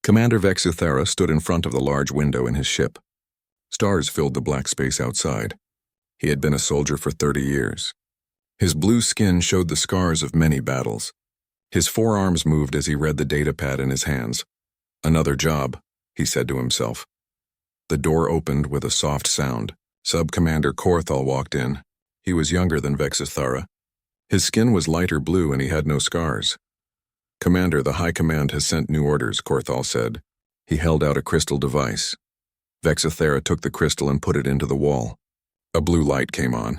Commander Vexithera stood in front of the large window in his ship. Stars filled the black space outside. He had been a soldier for 30 years. His blue skin showed the scars of many battles. His forearms moved as he read the datapad in his hands. Another job, he said to himself. The door opened with a soft sound. Sub-Commander Korthal walked in. He was younger than Vexithera. His skin was lighter blue and he had no scars. Commander, the High Command has sent new orders, Korthal said. He held out a crystal device. Vexithera took the crystal and put it into the wall. A blue light came on.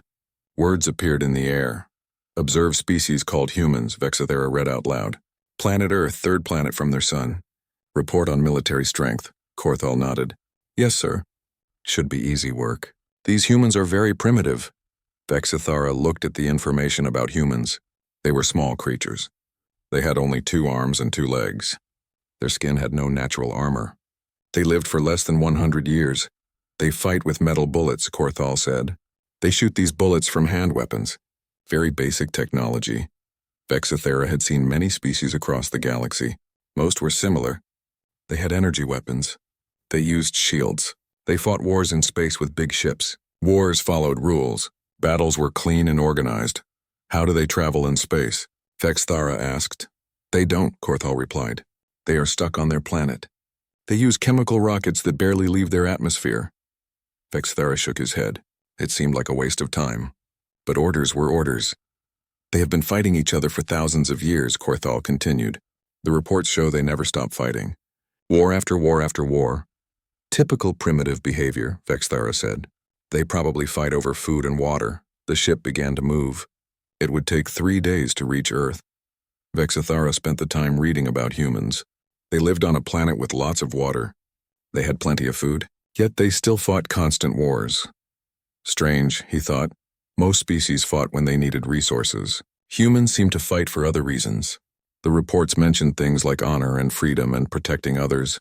Words appeared in the air. Observe species called humans, Vexithera read out loud. Planet Earth, third planet from their sun. Report on military strength. Korthal nodded. Yes, sir. Should be easy work. These humans are very primitive. Vexithera looked at the information about humans. They were small creatures. They had only 2 arms and 2 legs. Their skin had no natural armor. They lived for less than 100 years. They fight with metal bullets, Korthal said. They shoot these bullets from hand weapons. Very basic technology. Vexithera had seen many species across the galaxy. Most were similar. They had energy weapons. They used shields. They fought wars in space with big ships. Wars followed rules. Battles were clean and organized. How do they travel in space? Vexithera asked. They don't, Korthal replied. They are stuck on their planet. They use chemical rockets that barely leave their atmosphere. Vexithera shook his head. It seemed like a waste of time. But orders were orders. They have been fighting each other for thousands of years, Korthal continued. The reports show they never stop fighting. War after war after war. Typical primitive behavior, Vexithera said. They probably fight over food and water. The ship began to move. It would take 3 days to reach Earth. Vexithera spent the time reading about humans. They lived on a planet with lots of water. They had plenty of food, yet they still fought constant wars. Strange, he thought. Most species fought when they needed resources. Humans seemed to fight for other reasons. The reports mentioned things like honor and freedom and protecting others.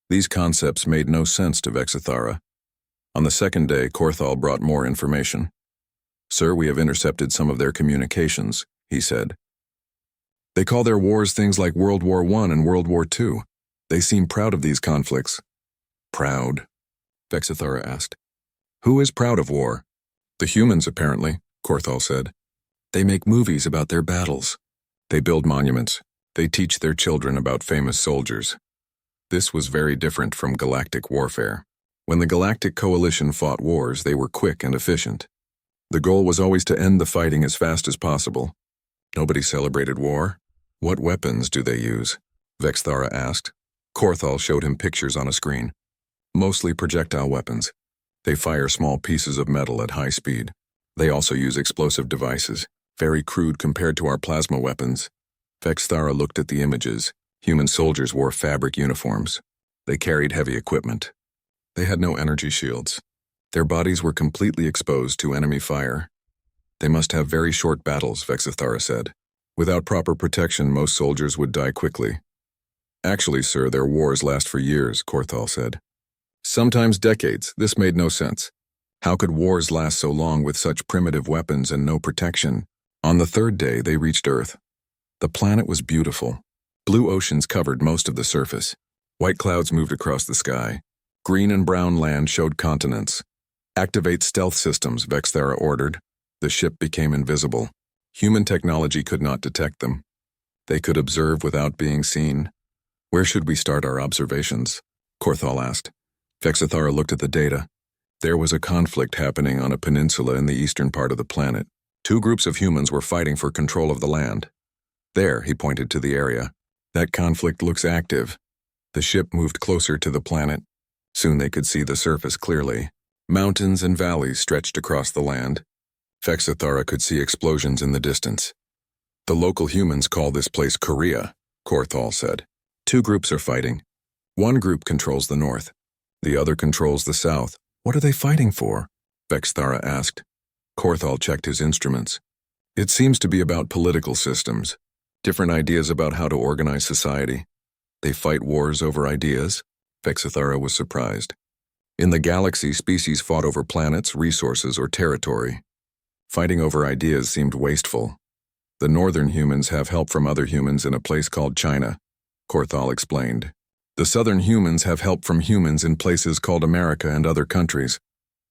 These concepts made no sense to Vexithera. On the second day, Korthal brought more information. Sir, we have intercepted some of their communications, he said. They call their wars things like World War I and World War II. They seem proud of these conflicts. Proud? Vexithera asked. Who is proud of war? The humans, apparently, Korthal said. They make movies about their battles. They build monuments. They teach their children about famous soldiers. This was very different from galactic warfare. When the Galactic Coalition fought wars, they were quick and efficient. The goal was always to end the fighting as fast as possible. Nobody celebrated war. What weapons do they use? Vexithera asked. Korthal showed him pictures on a screen. Mostly projectile weapons. They fire small pieces of metal at high speed. They also use explosive devices, very crude compared to our plasma weapons. Vexithera looked at the images. Human soldiers wore fabric uniforms. They carried heavy equipment. They had no energy shields. Their bodies were completely exposed to enemy fire. They must have very short battles, Vexithera said. Without proper protection, most soldiers would die quickly. Actually, sir, their wars last for years, Korthal said. Sometimes decades. This made no sense. How could wars last so long with such primitive weapons and no protection? On the third day, they reached Earth. The planet was beautiful. Blue oceans covered most of the surface. White clouds moved across the sky. Green and brown land showed continents. Activate stealth systems, Vexithera ordered. The ship became invisible. Human technology could not detect them. They could observe without being seen. Where should we start our observations? Korthal asked. Vexithera looked at the data. There was a conflict happening on a peninsula in the eastern part of the planet. 2 groups of humans were fighting for control of the land. There, he pointed to the area. That conflict looks active. The ship moved closer to the planet. Soon they could see the surface clearly. Mountains and valleys stretched across the land. Vexithera could see explosions in the distance. The local humans call this place Korea, Korthal said. 2 groups are fighting. One group controls the north. The other controls the south. What are they fighting for? Vexithera asked. Korthal checked his instruments. It seems to be about political systems. Different ideas about how to organize society. They fight wars over ideas? Vexithera was surprised. In the galaxy, species fought over planets, resources, or territory. Fighting over ideas seemed wasteful. The northern humans have help from other humans in a place called China, Korthal explained. The southern humans have help from humans in places called America and other countries.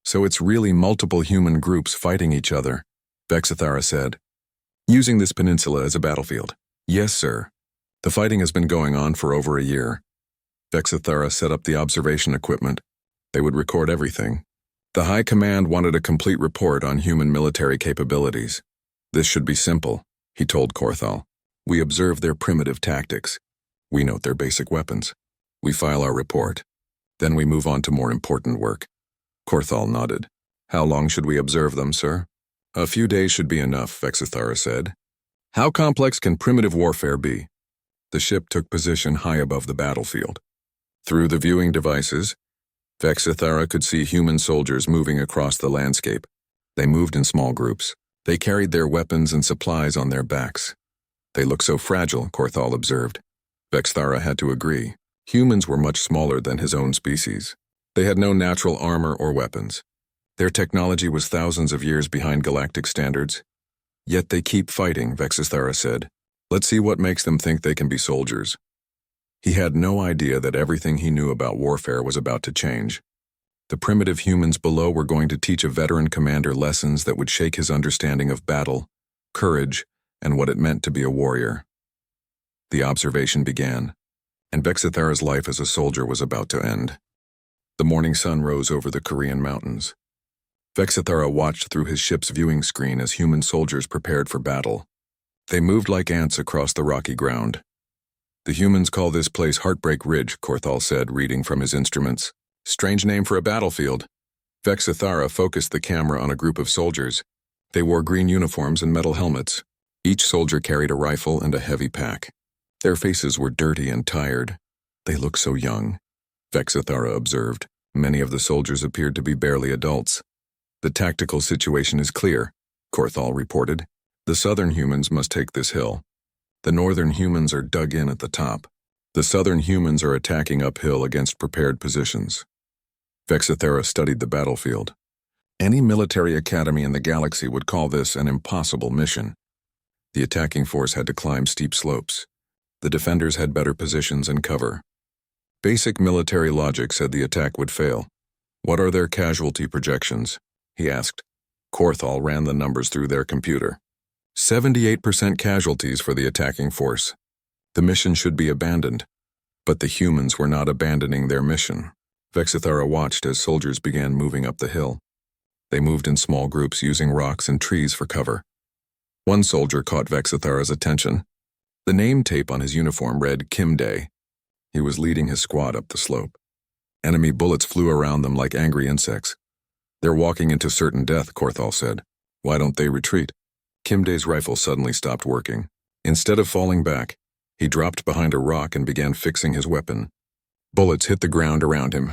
So it's really multiple human groups fighting each other, Vexithara said. Using this peninsula as a battlefield. Yes, sir. The fighting has been going on for over a year. Vexithara set up the observation equipment. They would record everything. The High Command wanted a complete report on human military capabilities. This should be simple, he told Korthal. We observe their primitive tactics. We note their basic weapons. We file our report. Then we move on to more important work. Korthal nodded. How long should we observe them, sir? A few days should be enough, Vexithara said. How complex can primitive warfare be? The ship took position high above the battlefield. Through the viewing devices, Vexithara could see human soldiers moving across the landscape. They moved in small groups. They carried their weapons and supplies on their backs. They look so fragile, Korthal observed. Vexithara had to agree. Humans were much smaller than his own species. They had no natural armor or weapons. Their technology was thousands of years behind galactic standards. Yet they keep fighting, Vexithara said. Let's see what makes them think they can be soldiers. He had no idea that everything he knew about warfare was about to change. The primitive humans below were going to teach a veteran commander lessons that would shake his understanding of battle, courage, and what it meant to be a warrior. The observation began, and Vexithara's life as a soldier was about to end. The morning sun rose over the Korean mountains. Vexithara watched through his ship's viewing screen as human soldiers prepared for battle. They moved like ants across the rocky ground. The humans call this place Heartbreak Ridge, Korthal said, reading from his instruments. Strange name for a battlefield. Vexithara focused the camera on a group of soldiers. They wore green uniforms and metal helmets. Each soldier carried a rifle and a heavy pack. Their faces were dirty and tired. They looked so young, Vexithara observed. Many of the soldiers appeared to be barely adults. The tactical situation is clear, Korthal reported. The southern humans must take this hill. The northern humans are dug in at the top. The southern humans are attacking uphill against prepared positions. Vexithara studied the battlefield. Any military academy in the galaxy would call this an impossible mission. The attacking force had to climb steep slopes. The defenders had better positions and cover. Basic military logic said the attack would fail. What are their casualty projections? He asked. Korthal ran the numbers through their computer. 78% casualties for the attacking force. The mission should be abandoned. But the humans were not abandoning their mission. Vexithara watched as soldiers began moving up the hill. They moved in small groups using rocks and trees for cover. One soldier caught Vexithara's attention. The name tape on his uniform read Kim Day. He was leading his squad up the slope. Enemy bullets flew around them like angry insects. They're walking into certain death, Korthal said. Why don't they retreat? Kim Day's rifle suddenly stopped working. Instead of falling back, he dropped behind a rock and began fixing his weapon. Bullets hit the ground around him.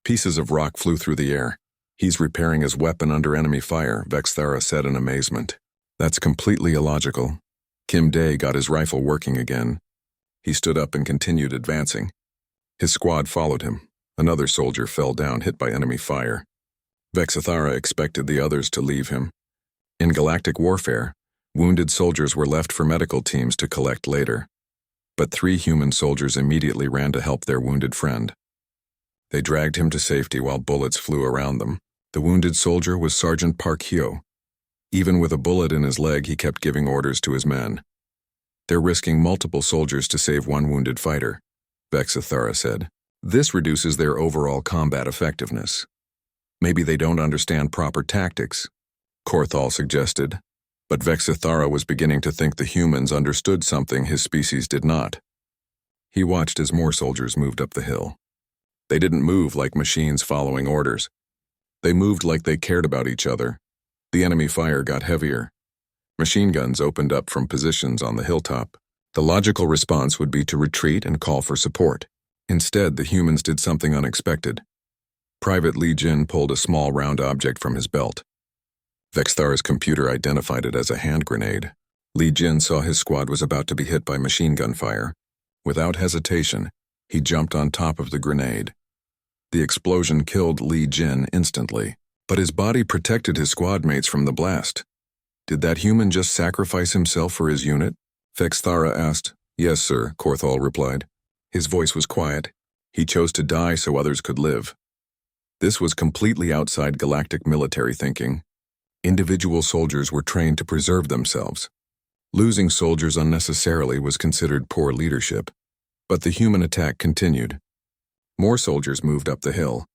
Pieces of rock flew through the air. He's repairing his weapon under enemy fire, Vexithara said in amazement. That's completely illogical. Kim Day got his rifle working again. He stood up and continued advancing. His squad followed him. Another soldier fell down, hit by enemy fire. Vexithara expected the others to leave him. In galactic warfare, wounded soldiers were left for medical teams to collect later. But 3 human soldiers immediately ran to help their wounded friend. They dragged him to safety while bullets flew around them. The wounded soldier was Sergeant Park Hyo. Even with a bullet in his leg, he kept giving orders to his men. They're risking multiple soldiers to save one wounded fighter, Vexithara said. This reduces their overall combat effectiveness. Maybe they don't understand proper tactics, Korthal suggested. But Vexithara was beginning to think the humans understood something his species did not. He watched as more soldiers moved up the hill. They didn't move like machines following orders. They moved like they cared about each other. The enemy fire got heavier. Machine guns opened up from positions on the hilltop. The logical response would be to retreat and call for support. Instead, the humans did something unexpected. Private Li Jin pulled a small round object from his belt. Vexithara's computer identified it as a hand grenade. Li Jin saw his squad was about to be hit by machine gun fire. Without hesitation, he jumped on top of the grenade. The explosion killed Li Jin instantly, but his body protected his squad mates from the blast. Did that human just sacrifice himself for his unit? Vexithara asked. Yes, sir, Korthal replied. His voice was quiet. He chose to die so others could live. This was completely outside galactic military thinking. Individual soldiers were trained to preserve themselves. Losing soldiers unnecessarily was considered poor leadership. But the human attack continued. More soldiers moved up the hill.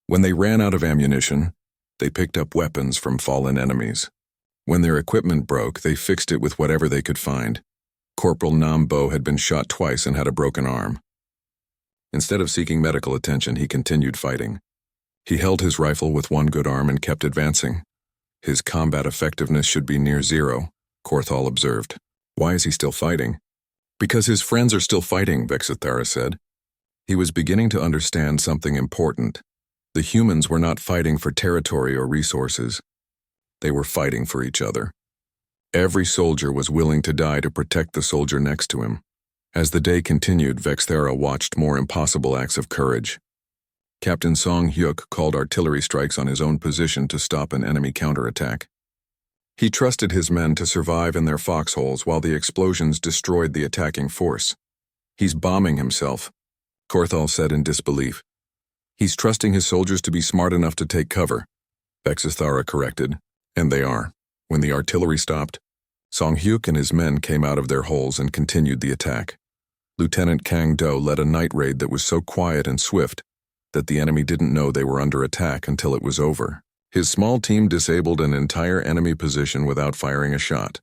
When they ran out of ammunition, they picked up weapons from fallen enemies. When their equipment broke, they fixed it with whatever they could find. Corporal Nambo had been shot twice and had a broken arm. Instead of seeking medical attention, he continued fighting. He held his rifle with one good arm and kept advancing. His combat effectiveness should be near zero, Korthal observed. Why is he still fighting? Because his friends are still fighting, Vexithara said. He was beginning to understand something important. The humans were not fighting for territory or resources. They were fighting for each other. Every soldier was willing to die to protect the soldier next to him. As the day continued, Vexthara watched more impossible acts of courage. Captain Song Hyuk called artillery strikes on his own position to stop an enemy counterattack. He trusted his men to survive in their foxholes while the explosions destroyed the attacking force. He's bombing himself, Korthal said in disbelief. He's trusting his soldiers to be smart enough to take cover, Vexithara corrected, and they are. When the artillery stopped, Song Hyuk and his men came out of their holes and continued the attack. Lieutenant Kang Do led a night raid that was so quiet and swift that the enemy didn't know they were under attack until it was over. His small team disabled an entire enemy position without firing a shot.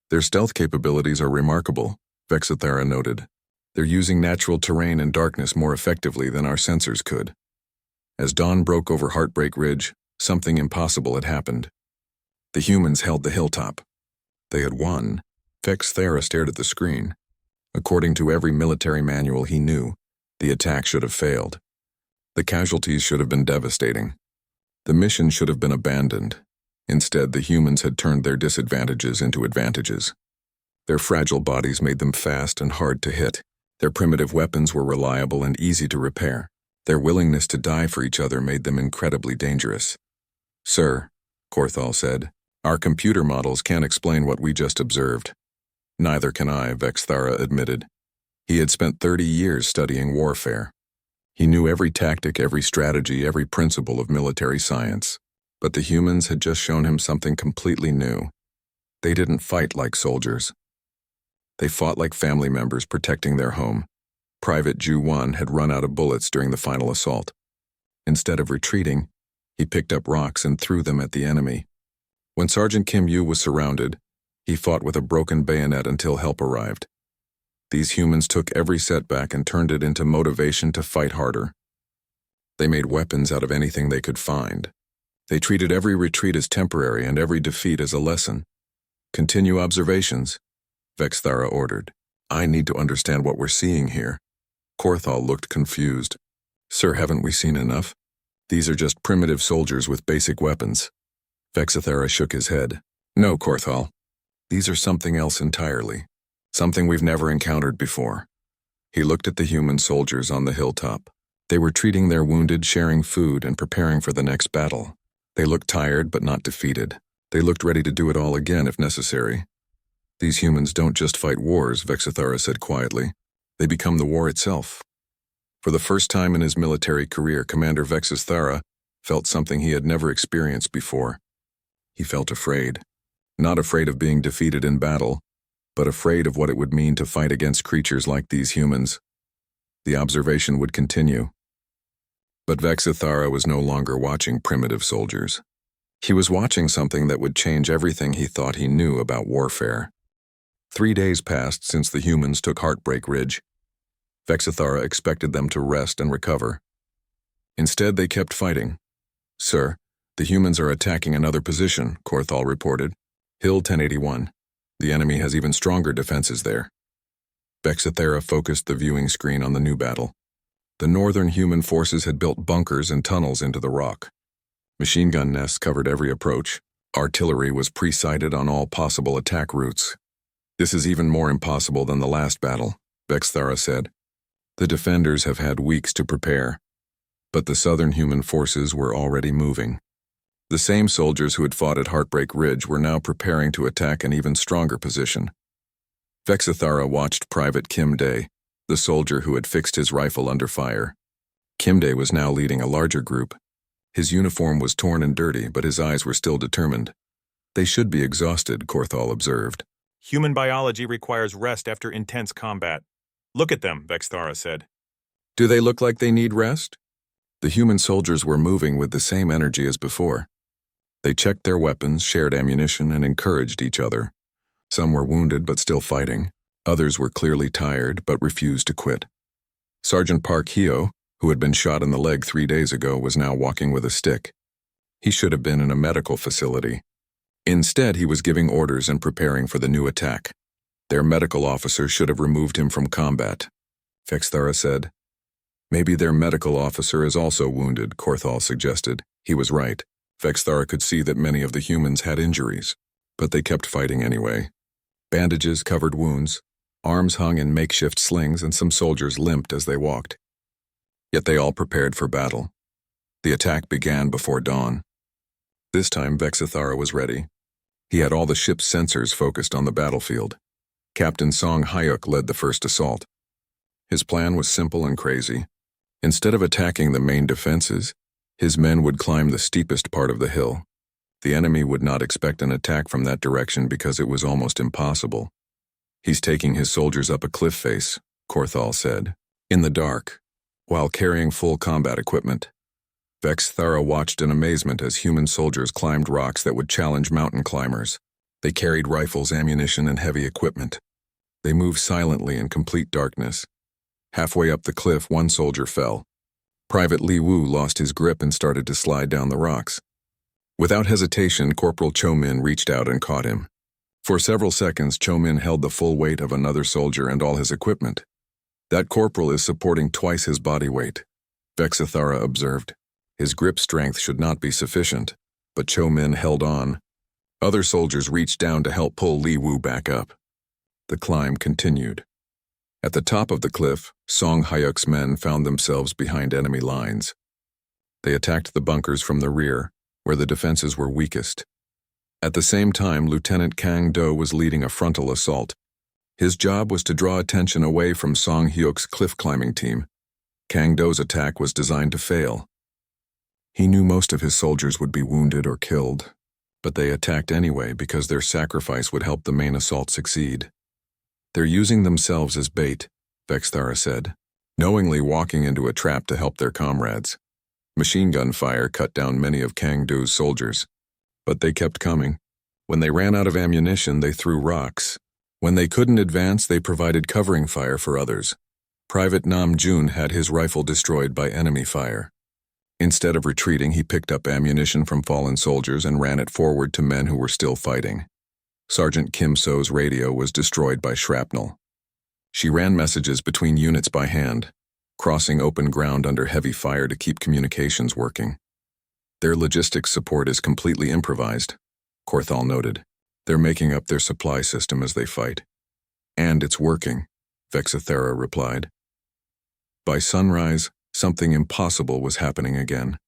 Their stealth capabilities are remarkable, Vexithara noted. They're using natural terrain and darkness more effectively than our sensors could. As dawn broke over Heartbreak Ridge, something impossible had happened. The humans held the hilltop. They had won. Vexithara stared at the screen. According to every military manual he knew, the attack should have failed. The casualties should have been devastating. The mission should have been abandoned. Instead, the humans had turned their disadvantages into advantages. Their fragile bodies made them fast and hard to hit. Their primitive weapons were reliable and easy to repair. Their willingness to die for each other made them incredibly dangerous. Sir, Korthal said, our computer models can't explain what we just observed. Neither can I, Vexthara admitted. He had spent 30 years studying warfare. He knew every tactic, every strategy, every principle of military science. But the humans had just shown him something completely new. They didn't fight like soldiers. They fought like family members protecting their home. Private Ju 1 had run out of bullets during the final assault. Instead of retreating, he picked up rocks and threw them at the enemy. When Sergeant Kim Yu was surrounded, he fought with a broken bayonet until help arrived. These humans took every setback and turned it into motivation to fight harder. They made weapons out of anything they could find. They treated every retreat as temporary and every defeat as a lesson. Continue observations, Vexthara ordered. I need to understand what we're seeing here. Korthal looked confused. Sir, haven't we seen enough? These are just primitive soldiers with basic weapons. Vexithara shook his head. No, Korthal. These are something else entirely. Something we've never encountered before. He looked at the human soldiers on the hilltop. They were treating their wounded, sharing food, and preparing for the next battle. They looked tired but not defeated. They looked ready to do it all again if necessary. These humans don't just fight wars, Vexithara said quietly. They become the war itself. For the first time in his military career, Commander Vexithara felt something he had never experienced before. He felt afraid. Not afraid of being defeated in battle, but afraid of what it would mean to fight against creatures like these humans. The observation would continue. But Vexithara was no longer watching primitive soldiers. He was watching something that would change everything he thought he knew about warfare. 3 days passed since the humans took Heartbreak Ridge. Vexithara expected them to rest and recover. Instead, they kept fighting. Sir, the humans are attacking another position, Korthal reported. Hill 1081. The enemy has even stronger defenses there. Vexithara focused the viewing screen on the new battle. The northern human forces had built bunkers and tunnels into the rock. Machine gun nests covered every approach. Artillery was pre-sighted on all possible attack routes. This is even more impossible than the last battle, Vexithara said. The defenders have had weeks to prepare, but the southern human forces were already moving. The same soldiers who had fought at Heartbreak Ridge were now preparing to attack an even stronger position. Vexithara watched Private Kim Day, the soldier who had fixed his rifle under fire. Kimde was now leading a larger group. His uniform was torn and dirty, but his eyes were still determined. They should be exhausted, Korthal observed. Human biology requires rest after intense combat. Look at them, Vexthara said. Do they look like they need rest? The human soldiers were moving with the same energy as before. They checked their weapons, shared ammunition, and encouraged each other. Some were wounded but still fighting. Others were clearly tired but refused to quit. Sergeant Park Hyo, who had been shot in the leg 3 days ago, was now walking with a stick. He should have been in a medical facility. Instead, he was giving orders and preparing for the new attack. Their medical officer should have removed him from combat, Vexthara said. Maybe their medical officer is also wounded, Korthal suggested. He was right. Vexthara could see that many of the humans had injuries, but they kept fighting anyway. Bandages covered wounds, arms hung in makeshift slings, and some soldiers limped as they walked. Yet they all prepared for battle. The attack began before dawn. This time, Vexthara was ready. He had all the ship's sensors focused on the battlefield. Captain Song Hyuk led the first assault. His plan was simple and crazy. Instead of attacking the main defenses, his men would climb the steepest part of the hill. The enemy would not expect an attack from that direction because it was almost impossible. He's taking his soldiers up a cliff face, Korthal said, in the dark, while carrying full combat equipment. Vexthara watched in amazement as human soldiers climbed rocks that would challenge mountain climbers. They carried rifles, ammunition, and heavy equipment. They moved silently in complete darkness. Halfway up the cliff, one soldier fell. Private Li Wu lost his grip and started to slide down the rocks. Without hesitation, Corporal Cho Min reached out and caught him. For several seconds, Cho Min held the full weight of another soldier and all his equipment. That corporal is supporting twice his body weight, Vexthara observed. His grip strength should not be sufficient, but Cho Min held on. Other soldiers reached down to help pull Li Wu back up. The climb continued. At the top of the cliff, Song Hyuk's men found themselves behind enemy lines. They attacked the bunkers from the rear, where the defenses were weakest. At the same time, Lieutenant Kang Do was leading a frontal assault. His job was to draw attention away from Song Hyuk's cliff-climbing team. Kang Do's attack was designed to fail. He knew most of his soldiers would be wounded or killed, but they attacked anyway because their sacrifice would help the main assault succeed. They're using themselves as bait, Vexthara said, knowingly walking into a trap to help their comrades. Machine gun fire cut down many of Kang Do's soldiers, but they kept coming. When they ran out of ammunition, they threw rocks. When they couldn't advance, they provided covering fire for others. Private Nam Jun had his rifle destroyed by enemy fire. Instead of retreating, he picked up ammunition from fallen soldiers and ran it forward to men who were still fighting. Sergeant Kim So's radio was destroyed by shrapnel. She ran messages between units by hand, crossing open ground under heavy fire to keep communications working. Their logistics support is completely improvised, Korthal noted. They're making up their supply system as they fight. And it's working, Vexthara replied. By sunrise, something impossible was happening again.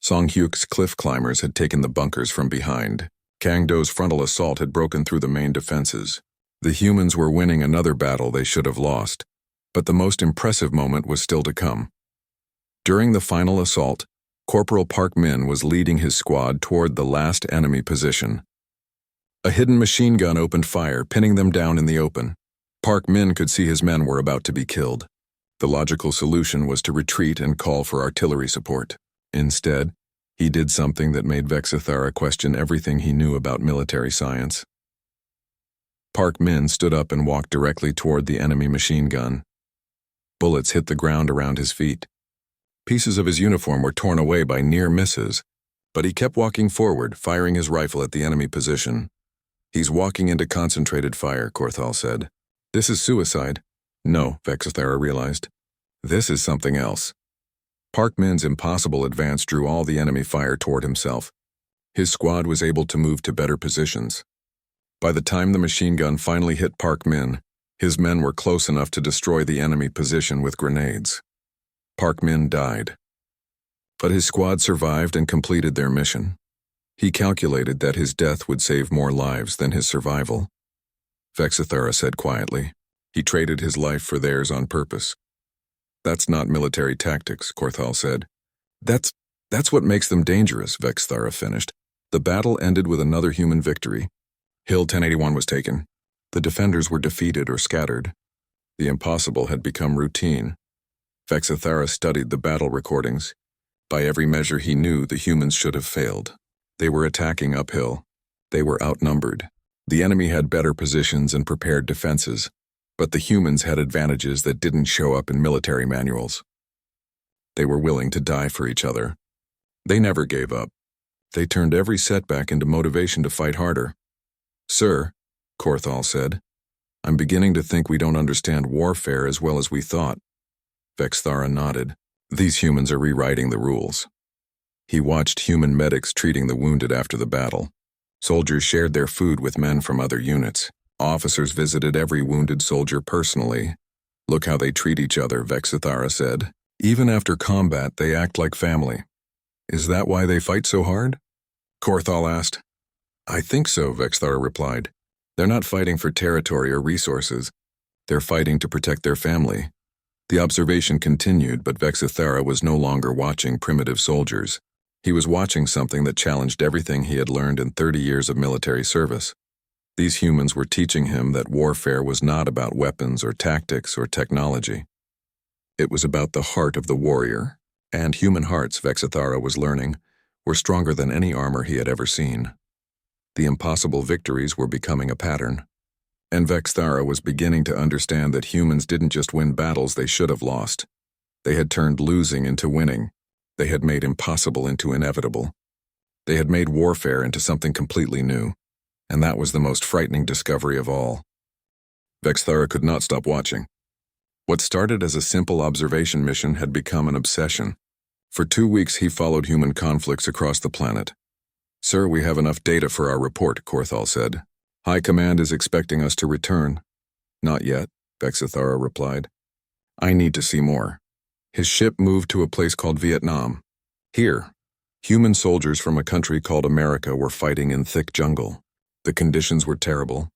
Song Hyuk's cliff climbers had taken the bunkers from behind. Kang Do's frontal assault had broken through the main defenses. The humans were winning another battle they should have lost, but the most impressive moment was still to come. During the final assault, Corporal Park Min was leading his squad toward the last enemy position. A hidden machine gun opened fire, pinning them down in the open. Park Min could see his men were about to be killed. The logical solution was to retreat and call for artillery support. Instead, he did something that made Vexthara question everything he knew about military science. Park Min stood up and walked directly toward the enemy machine gun. Bullets hit the ground around his feet. Pieces of his uniform were torn away by near misses, but he kept walking forward, firing his rifle at the enemy position. He's walking into concentrated fire, Korthal said. This is suicide. No, Vexthara realized. This is something else. Park Min's impossible advance drew all the enemy fire toward himself. His squad was able to move to better positions. By the time the machine gun finally hit Park Min, his men were close enough to destroy the enemy position with grenades. Park Min died. But his squad survived and completed their mission. He calculated that his death would save more lives than his survival. Vexthara said quietly. He traded his life for theirs on purpose. That's not military tactics, Korthal said. That's what makes them dangerous, Vexthara finished. The battle ended with another human victory. Hill 1081 was taken. The defenders were defeated or scattered. The impossible had become routine. Vexthara studied the battle recordings. By every measure he knew, the humans should have failed. They were attacking uphill. They were outnumbered. The enemy had better positions and prepared defenses, but the humans had advantages that didn't show up in military manuals. They were willing to die for each other. They never gave up. They turned every setback into motivation to fight harder. Sir, Korthal said, I'm beginning to think we don't understand warfare as well as we thought. Vexthara nodded. These humans are rewriting the rules. He watched human medics treating the wounded after the battle. Soldiers shared their food with men from other units. Officers visited every wounded soldier personally. Look how they treat each other, Vexthara said. Even after combat, they act like family. Is that why they fight so hard? Korthal asked. I think so, Vexthara replied. They're not fighting for territory or resources. They're fighting to protect their family. The observation continued, but Vexthara was no longer watching primitive soldiers. He was watching something that challenged everything he had learned in 30 years of military service. These humans were teaching him that warfare was not about weapons or tactics or technology. It was about the heart of the warrior, and human hearts, Vexthara was learning, were stronger than any armor he had ever seen. The impossible victories were becoming a pattern, and Vexthara was beginning to understand that humans didn't just win battles they should have lost. They had turned losing into winning. They had made impossible into inevitable. They had made warfare into something completely new, and that was the most frightening discovery of all. Vexthara could not stop watching. What started as a simple observation mission had become an obsession. For 2 weeks he followed human conflicts across the planet. Sir, we have enough data for our report, Korthal said. High Command is expecting us to return. Not yet, Vexthara replied. I need to see more. His ship moved to a place called Vietnam. Here, human soldiers from a country called America were fighting in thick jungle. The conditions were terrible.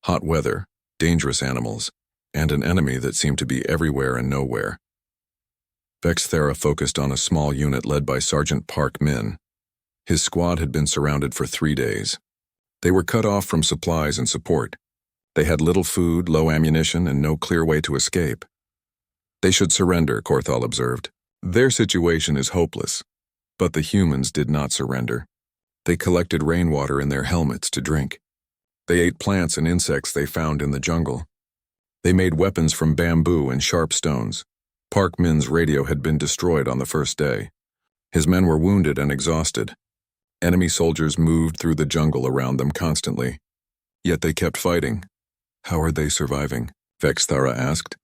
Hot weather, dangerous animals, and an enemy that seemed to be everywhere and nowhere. Vexthara focused on a small unit led by Sergeant Park Min. His squad had been surrounded for 3 days. They were cut off from supplies and support. They had little food, low ammunition, and no clear way to escape. They should surrender, Korthal observed. Their situation is hopeless. But the humans did not surrender. They collected rainwater in their helmets to drink. They ate plants and insects they found in the jungle. They made weapons from bamboo and sharp stones. Park Min's radio had been destroyed on the first day. His men were wounded and exhausted. Enemy soldiers moved through the jungle around them constantly. Yet they kept fighting. How are they surviving? Vexthara asked.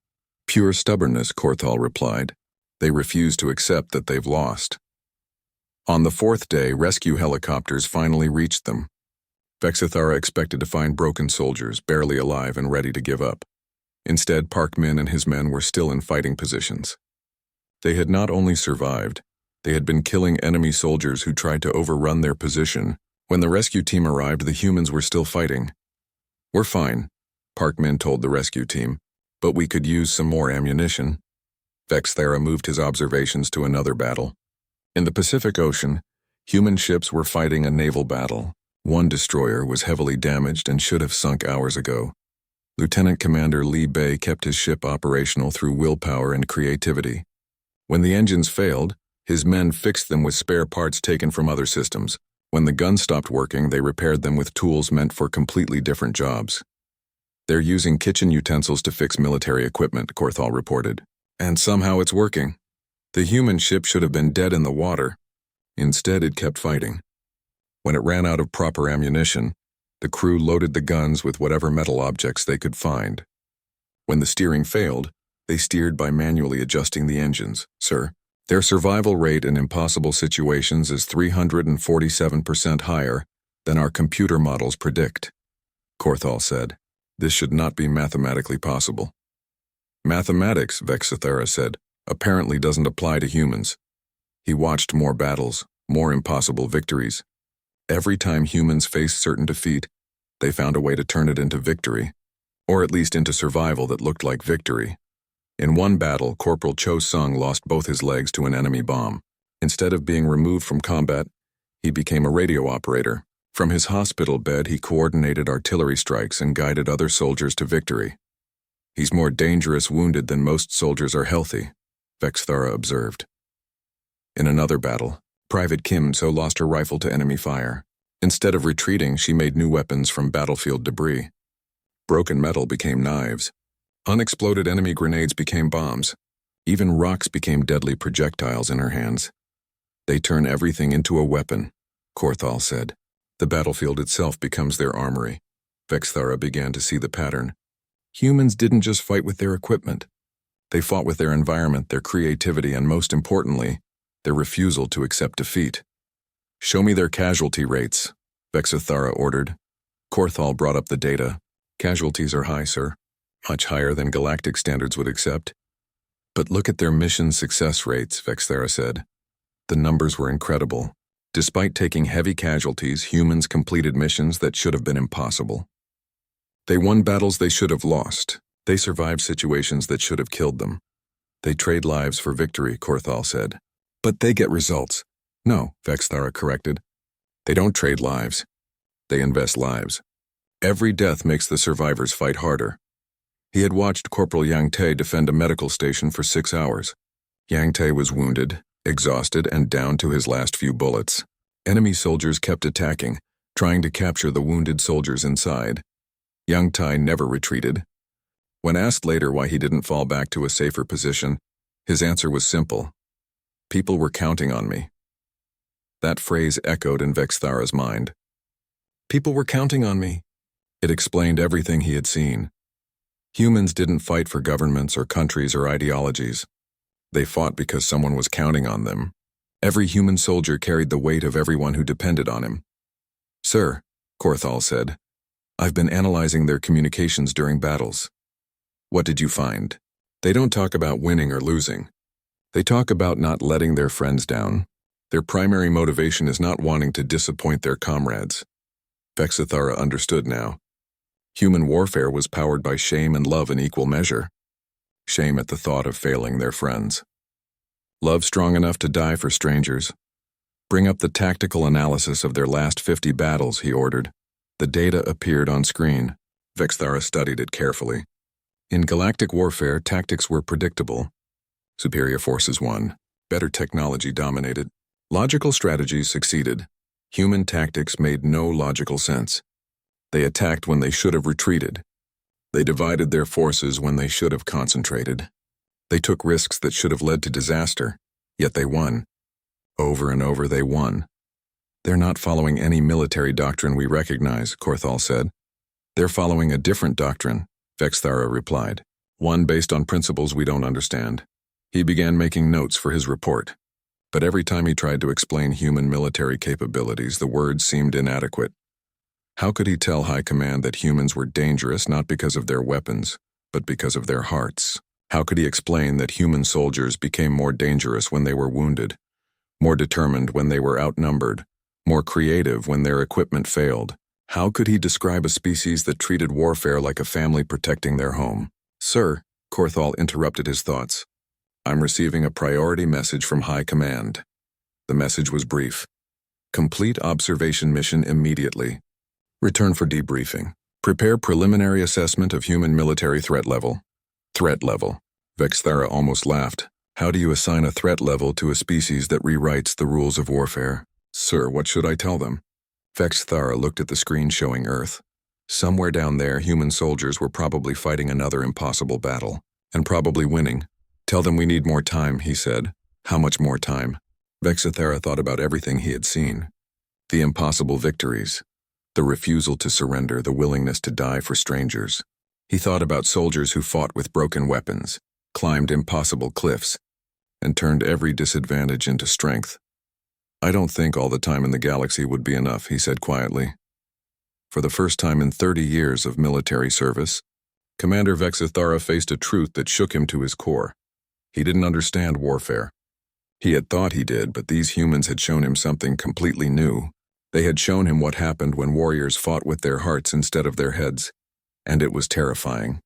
Pure stubbornness, Korthal replied. They refuse to accept that they've lost. On the 4th day, rescue helicopters finally reached them. Vexthara expected to find broken soldiers, barely alive and ready to give up. Instead, Park Min and his men were still in fighting positions. They had not only survived, they had been killing enemy soldiers who tried to overrun their position. When the rescue team arrived, the humans were still fighting. We're fine, Park Min told the rescue team, but we could use some more ammunition. Vexthara moved his observations to another battle. In the Pacific Ocean, human ships were fighting a naval battle. One destroyer was heavily damaged and should have sunk hours ago. Lieutenant Commander Li Bei kept his ship operational through willpower and creativity. When the engines failed, his men fixed them with spare parts taken from other systems. When the guns stopped working, they repaired them with tools meant for completely different jobs. They're using kitchen utensils to fix military equipment, Korthal reported. And somehow it's working. The human ship should have been dead in the water. Instead, it kept fighting. When it ran out of proper ammunition, the crew loaded the guns with whatever metal objects they could find. When the steering failed, they steered by manually adjusting the engines, sir. Their survival rate in impossible situations is 347% higher than our computer models predict, Korthal said. This should not be mathematically possible. Mathematics, Vexthara said, apparently doesn't apply to humans. He watched more battles, more impossible victories. Every time humans faced certain defeat, they found a way to turn it into victory. or at least into survival that looked like victory. In one battle, Corporal Cho Sung lost both his legs to an enemy bomb. Instead of being removed from combat, he became a radio operator. From his hospital bed, he coordinated artillery strikes and guided other soldiers to victory. He's more dangerous wounded than most soldiers are healthy, Vexthara observed. In another battle, Private Kim So lost her rifle to enemy fire. Instead of retreating, she made new weapons from battlefield debris. Broken metal became knives. Unexploded enemy grenades became bombs. Even rocks became deadly projectiles in her hands. They turn everything into a weapon, Korthal said. The battlefield itself becomes their armory. Vexthara began to see the pattern. Humans didn't just fight with their equipment. They fought with their environment, their creativity, and most importantly, their refusal to accept defeat. Show me their casualty rates, Vexthara ordered. Korthal brought up the data. Casualties are high, sir. Much higher than galactic standards would accept. But look at their mission success rates, Vexthara said. The numbers were incredible. Despite taking heavy casualties, humans completed missions that should have been impossible. They won battles they should have lost. They survived situations that should have killed them. They trade lives for victory, Korthal said. But they get results. No, Vexthara corrected. They don't trade lives. They invest lives. Every death makes the survivors fight harder. He had watched Corporal Yang Tae defend a medical station for 6 hours. Yang Tae was wounded, exhausted, and down to his last few bullets. Enemy soldiers kept attacking, trying to capture the wounded soldiers inside. Yang Tae never retreated. When asked later why he didn't fall back to a safer position, his answer was simple. People were counting on me. That phrase echoed in Vexthara's mind. People were counting on me. It explained everything he had seen. Humans didn't fight for governments or countries or ideologies. They fought because someone was counting on them. Every human soldier carried the weight of everyone who depended on him. Sir, Korthal said, I've been analyzing their communications during battles. What did you find? They don't talk about winning or losing. They talk about not letting their friends down. Their primary motivation is not wanting to disappoint their comrades. Vexthara understood now. Human warfare was powered by shame and love in equal measure. Shame at the thought of failing their friends. Love strong enough to die for strangers. Bring up the tactical analysis of their last 50 battles, he ordered. The data appeared on screen. Vexthara studied it carefully. In galactic warfare, tactics were predictable. Superior forces won. Better technology dominated. Logical strategies succeeded. Human tactics made no logical sense. They attacked when they should have retreated. They divided their forces when they should have concentrated. They took risks that should have led to disaster, yet they won. Over and over they won. They're not following any military doctrine we recognize, Korthal said. They're following a different doctrine, Vexthara replied. One based on principles we don't understand. He began making notes for his report. But every time he tried to explain human military capabilities, the words seemed inadequate. How could he tell High Command that humans were dangerous not because of their weapons, but because of their hearts? How could he explain that human soldiers became more dangerous when they were wounded, more determined when they were outnumbered, more creative when their equipment failed? How could he describe a species that treated warfare like a family protecting their home? Sir, Korthal interrupted his thoughts. I'm receiving a priority message from High Command. The message was brief. Complete observation mission immediately. Return for debriefing. Prepare preliminary assessment of human military threat level. Threat level. Vexthara almost laughed. How do you assign a threat level to a species that rewrites the rules of warfare? Sir, what should I tell them? Vexthara looked at the screen showing Earth. Somewhere down there, human soldiers were probably fighting another impossible battle, and probably winning. Tell them we need more time, he said. How much more time? Vexthara thought about everything he had seen. The impossible victories. The refusal to surrender, the willingness to die for strangers. He thought about soldiers who fought with broken weapons, climbed impossible cliffs, and turned every disadvantage into strength. I don't think all the time in the galaxy would be enough, he said quietly. For the first time in 30 years of military service, Commander Vexthara faced a truth that shook him to his core. He didn't understand warfare. He had thought he did, but these humans had shown him something completely new. They had shown him what happened when warriors fought with their hearts instead of their heads. and it was terrifying.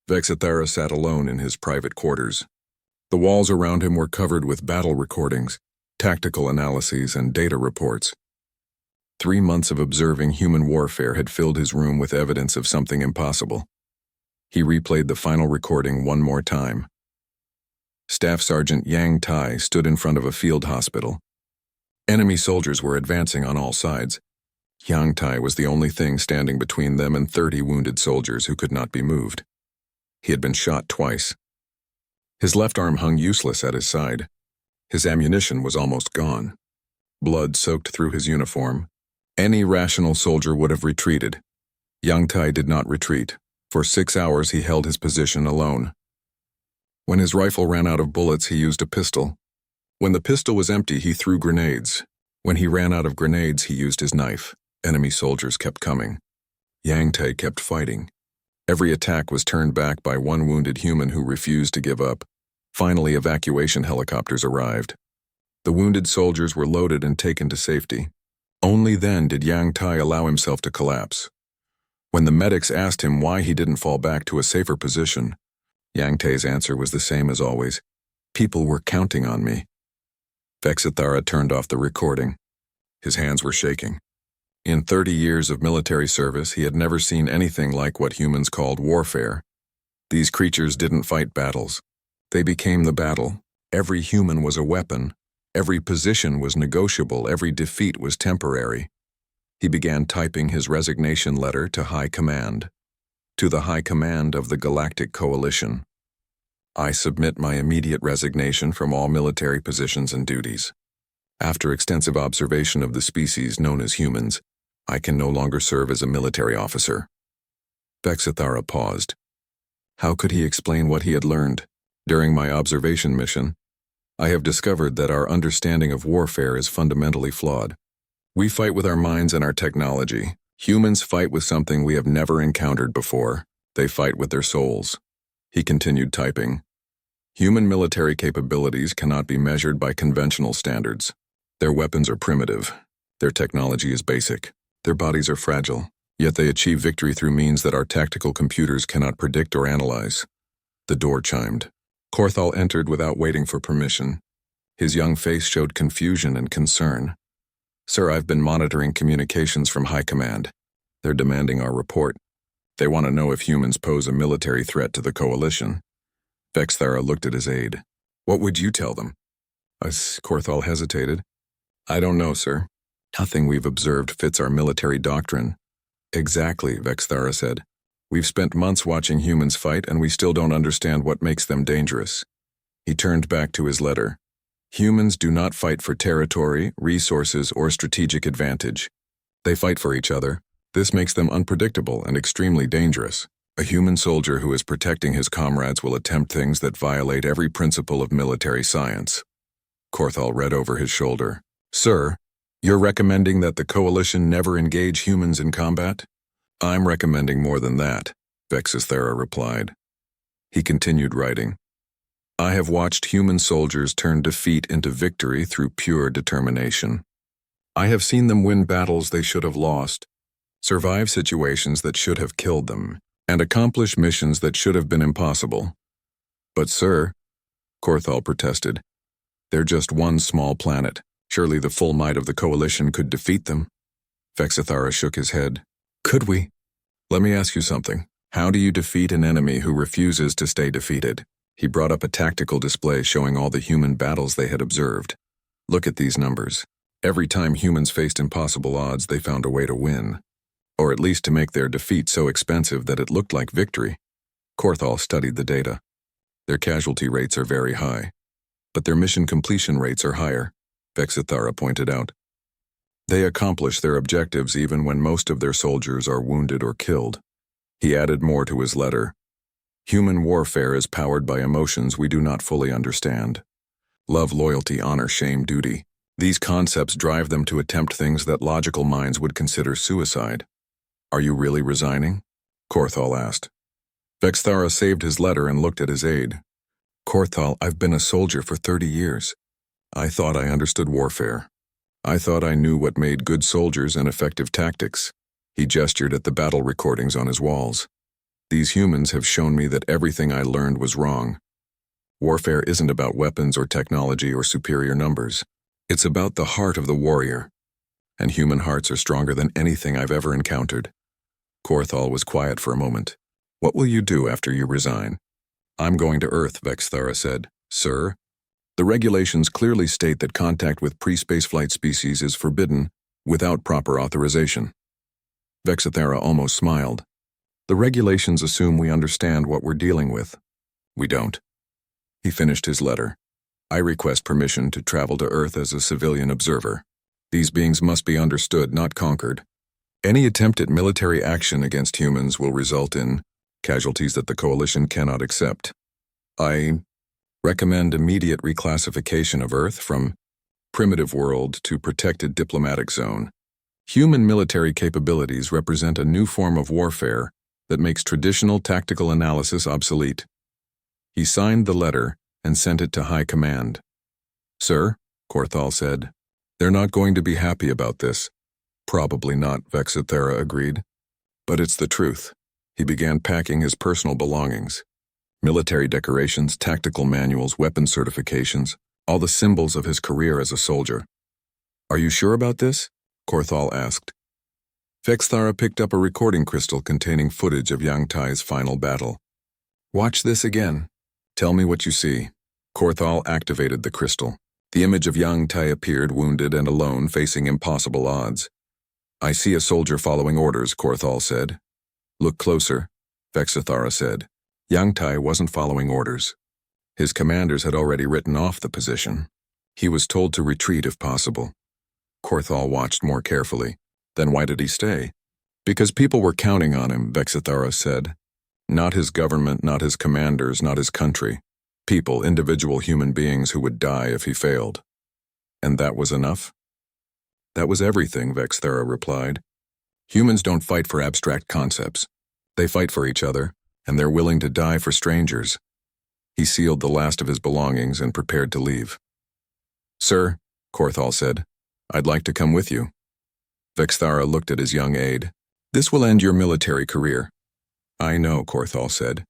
Vexithara sat alone in his private quarters. The walls around him were covered with battle recordings, tactical analyses, and data reports. 3 months of observing human warfare had filled his room with evidence of something impossible. He replayed the final recording one more time. Staff Sergeant Yang Tai stood in front of a field hospital. Enemy soldiers were advancing on all sides. Yang Tai was the only thing standing between them and 30 wounded soldiers who could not be moved. He had been shot twice. His left arm hung useless at his side. His ammunition was almost gone. Blood soaked through his uniform. Any rational soldier would have retreated. Yang Tai did not retreat. For 6 hours he held his position alone. When his rifle ran out of bullets, he used a pistol. When the pistol was empty, he threw grenades. When he ran out of grenades, he used his knife. Enemy soldiers kept coming. Yang Tai kept fighting. Every attack was turned back by one wounded human who refused to give up. Finally, evacuation helicopters arrived. The wounded soldiers were loaded and taken to safety. Only then did Yang Tai allow himself to collapse. When the medics asked him why he didn't fall back to a safer position, Yang Tai's answer was the same as always. People were counting on me. Vexithara turned off the recording. His hands were shaking. In 30 years of military service, he had never seen anything like what humans called warfare. These creatures didn't fight battles. They became the battle. Every human was a weapon. Every position was negotiable. Every defeat was temporary. He began typing his resignation letter to High Command. To the High Command of the Galactic Coalition. I submit my immediate resignation from all military positions and duties. After extensive observation of the species known as humans, I can no longer serve as a military officer. Vexithara paused. How could he explain what he had learned? During my observation mission, I have discovered that our understanding of warfare is fundamentally flawed. We fight with our minds and our technology. Humans fight with something we have never encountered before. They fight with their souls. He continued typing. Human military capabilities cannot be measured by conventional standards. Their weapons are primitive. Their technology is basic. Their bodies are fragile. Yet they achieve victory through means that our tactical computers cannot predict or analyze. The door chimed. Korthal entered without waiting for permission. His young face showed confusion and concern. Sir, I've been monitoring communications from High Command. They're demanding our report. They want to know if humans pose a military threat to the Coalition. Vexithara looked at his aide. What would you tell them? Korthal hesitated. I don't know, sir. Nothing we've observed fits our military doctrine. Exactly, Vexithara said. We've spent months watching humans fight, and we still don't understand what makes them dangerous. He turned back to his letter. Humans do not fight for territory, resources, or strategic advantage. They fight for each other. This makes them unpredictable and extremely dangerous. A human soldier who is protecting his comrades will attempt things that violate every principle of military science. Korthal read over his shoulder. Sir, you're recommending that the Coalition never engage humans in combat? I'm recommending more than that, Vexithara replied. He continued writing. I have watched human soldiers turn defeat into victory through pure determination. I have seen them win battles they should have lost, survive situations that should have killed them, and accomplish missions that should have been impossible. But sir, Korthal protested, they're just one small planet. Surely the full might of the Coalition could defeat them. Vexithara shook his head. Could we? Let me ask you something. How do you defeat an enemy who refuses to stay defeated? He brought up a tactical display showing all the human battles they had observed. Look at these numbers. Every time humans faced impossible odds, they found a way to win. Or at least to make their defeat so expensive that it looked like victory. Korthal studied the data. Their casualty rates are very high. But their mission completion rates are higher, Vexithara pointed out. They accomplish their objectives even when most of their soldiers are wounded or killed. He added more to his letter. Human warfare is powered by emotions we do not fully understand. Love, loyalty, honor, shame, duty. These concepts drive them to attempt things that logical minds would consider suicide. Are you really resigning? Korthal asked. Vexithara saved his letter and looked at his aide. Korthal, I've been a soldier for 30 years. I thought I understood warfare. I thought I knew what made good soldiers and effective tactics. He gestured at the battle recordings on his walls. These humans have shown me that everything I learned was wrong. Warfare isn't about weapons or technology or superior numbers. It's about the heart of the warrior. And human hearts are stronger than anything I've ever encountered. Korthal was quiet for a moment. What will you do after you resign? I'm going to Earth, Vexthara said. Sir? The regulations clearly state that contact with pre-spaceflight species is forbidden without proper authorization. Vexthara almost smiled. The regulations assume we understand what we're dealing with. We don't. He finished his letter. I request permission to travel to Earth as a civilian observer. These beings must be understood, not conquered. Any attempt at military action against humans will result in casualties that the Coalition cannot accept. I recommend immediate reclassification of Earth from primitive world to protected diplomatic zone. Human military capabilities represent a new form of warfare that makes traditional tactical analysis obsolete. He signed the letter and sent it to High Command. Sir, Korthal said, they're not going to be happy about this. Probably not, Vexthara agreed. But it's the truth. He began packing his personal belongings. Military decorations, tactical manuals, weapon certifications, all the symbols of his career as a soldier. Are you sure about this? Korthal asked. Vexthara picked up a recording crystal containing footage of Yang Tai's final battle. Watch this again. Tell me what you see. Korthal activated the crystal. The image of Yang Tai appeared, wounded and alone, facing impossible odds. I see a soldier following orders, Korthal said. Look closer, Vexthara said. Yang Tai wasn't following orders. His commanders had already written off the position. He was told to retreat if possible. Korthal watched more carefully. Then why did he stay? Because people were counting on him, Vexthara said. Not his government, not his commanders, not his country. People, individual human beings who would die if he failed. And that was enough? That was everything, Vexthara replied. Humans don't fight for abstract concepts. They fight for each other, and they're willing to die for strangers. He sealed the last of his belongings and prepared to leave. Sir, Korthal said, I'd like to come with you. Vexthara looked at his young aide. This will end your military career. I know, Korthal said.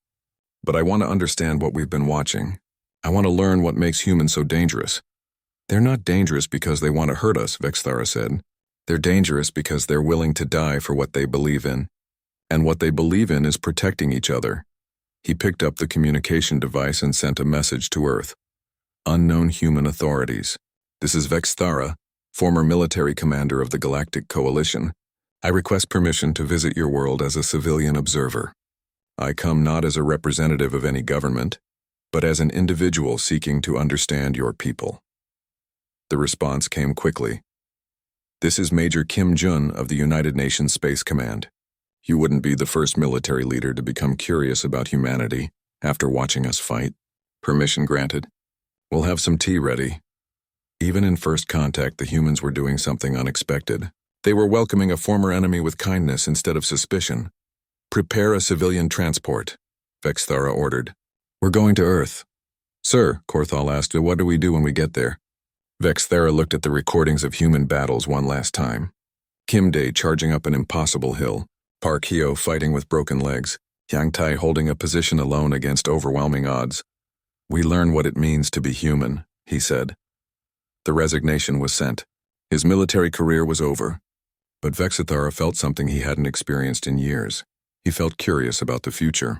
But I want to understand what we've been watching. I want to learn what makes humans so dangerous. They're not dangerous because they want to hurt us, Vexthara said. They're dangerous because they're willing to die for what they believe in. And what they believe in is protecting each other. He picked up the communication device and sent a message to Earth. Unknown human authorities. This is Vexthara, former military commander of the Galactic Coalition. I request permission to visit your world as a civilian observer. I come not as a representative of any government, but as an individual seeking to understand your people. The response came quickly. This is Major Kim Jun of the United Nations Space Command. You wouldn't be the first military leader to become curious about humanity after watching us fight. Permission granted. We'll have some tea ready. Even in first contact, the humans were doing something unexpected. They were welcoming a former enemy with kindness instead of suspicion. Prepare a civilian transport, Vexthara ordered. We're going to Earth. Sir, Korthal asked, what do we do when we get there? Vexthara looked at the recordings of human battles one last time. Kim Dae charging up an impossible hill, Park Hyo fighting with broken legs, Yang Tai holding a position alone against overwhelming odds. We learn what it means to be human, he said. The resignation was sent. His military career was over. But Vexthara felt something he hadn't experienced in years. He felt curious about the future.